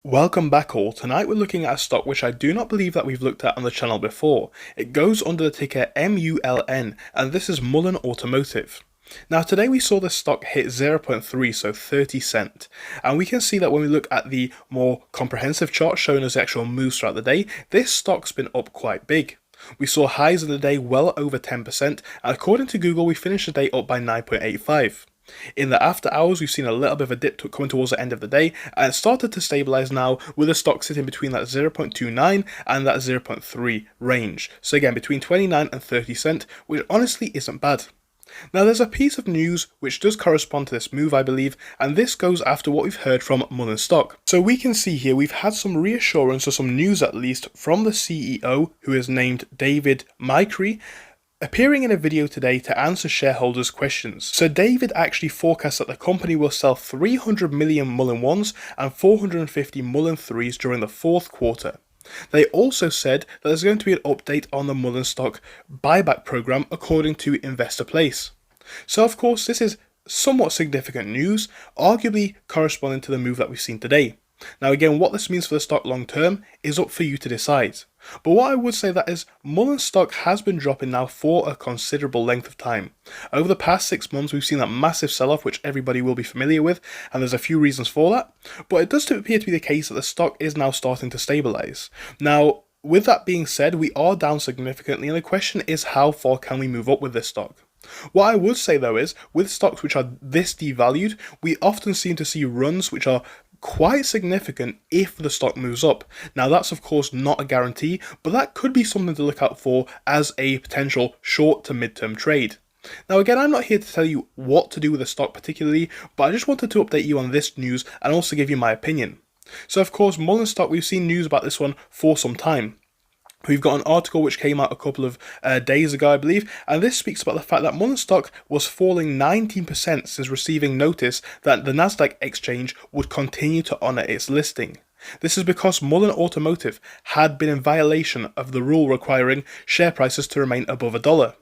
Welcome back all. Tonight we're looking at a stock which I do not believe that we've looked at on the channel before. It goes under the ticker MULN, and this is Mullen Automotive. Now today we saw this stock hit 0.3, so 30 cent, and we can see that when we look at the more comprehensive chart showing us the actual moves throughout the day, this stock's been up quite big. We saw highs in the day well over 10%, and according to Google we finished the day up by 9.85. In the after hours, we've seen a little bit of a dip coming towards the end of the day, and it started to stabilize now with the stock sitting between that 0.29 and that 0.3 range. So again, between 29 and 30 cent, which honestly isn't bad. Now there's a piece of news which does correspond to this move, I believe, and this goes after what we've heard from Mullen stock. So we can see here we've had some reassurance, or some news at least, from the CEO, who is named David Micrey, appearing in a video today to answer shareholders' questions. So David actually forecasts that the company will sell 300 million Mullen 1s and 450 Mullen 3s during the fourth quarter. They also said that there's going to be an update on the Mullen stock buyback program according to Investor Place. So of course this is somewhat significant news, arguably corresponding to the move that we've seen today. Now again, what this means for the stock long term is up for you to decide. But what I would say that is, Mullen stock has been dropping now for a considerable length of time. Over the past 6 months we've seen that massive sell-off which everybody will be familiar with, and there's a few reasons for that. But it does appear to be the case that the stock is now starting to stabilise. Now, with that being said, we are down significantly, and the question is how far can we move up with this stock? What I would say though is, with stocks which are this devalued, we often seem to see runs which are quite significant if the stock moves up. Now that's of course not a guarantee, but that could be something to look out for as a potential short to mid-term trade. Now again, I'm not here to tell you what to do with the stock particularly, but I just wanted to update you on this news and also give you my opinion. So of course, Mullen stock, we've seen news about this one for some time. We've got an article which came out a couple of days ago, I believe, and this speaks about the fact that Mullen stock was falling 19% since receiving notice that the Nasdaq exchange would continue to honour its listing. This is because Mullen Automotive had been in violation of the rule requiring share prices to remain above $1.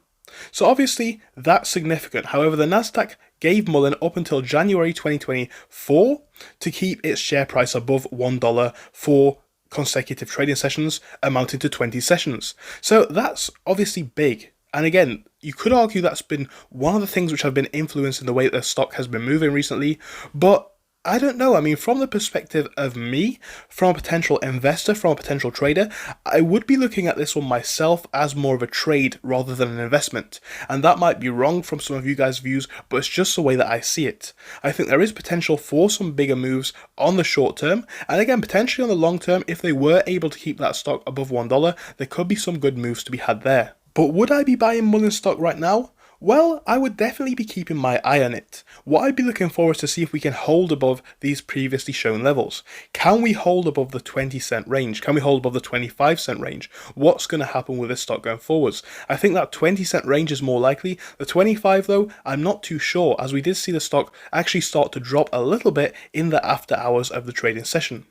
So obviously that's significant. However, the Nasdaq gave Mullen up until January 2024 to keep its share price above $1 for consecutive trading sessions, amounting to 20 sessions. So that's obviously big. And again, you could argue that's been one of the things which have been influencing the way that the stock has been moving recently, but I don't know. I mean, from the perspective of me, from a potential investor, from a potential trader, I would be looking at this one myself as more of a trade rather than an investment. And that might be wrong from some of you guys' views, but it's just the way that I see it. I think there is potential for some bigger moves on the short term, and again, potentially on the long term, if they were able to keep that stock above $1, there could be some good moves to be had there. But would I be buying Mullen stock right now? Well, I would definitely be keeping my eye on it. What I'd be looking for is to see if we can hold above these previously shown levels. Can we hold above the 20 cent range? Can we hold above the 25 cent range? What's going to happen with this stock going forwards? I think that 20 cent range is more likely. The 25 though, I'm not too sure, as we did see the stock actually start to drop a little bit in the after hours of the trading session.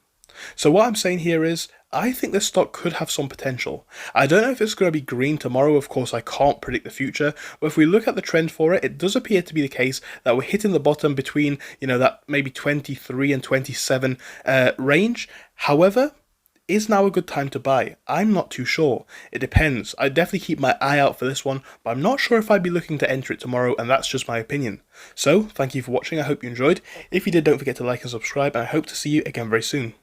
So what I'm saying here is, I think this stock could have some potential. I don't know if it's going to be green tomorrow. Of course, I can't predict the future, but if we look at the trend for it, it does appear to be the case that we're hitting the bottom between, that maybe 23 and 27 range. However, is now a good time to buy? I'm not too sure. It depends. I definitely keep my eye out for this one, but I'm not sure if I'd be looking to enter it tomorrow, and that's just my opinion. So, thank you for watching. I hope you enjoyed. If you did, don't forget to like and subscribe, and I hope to see you again very soon.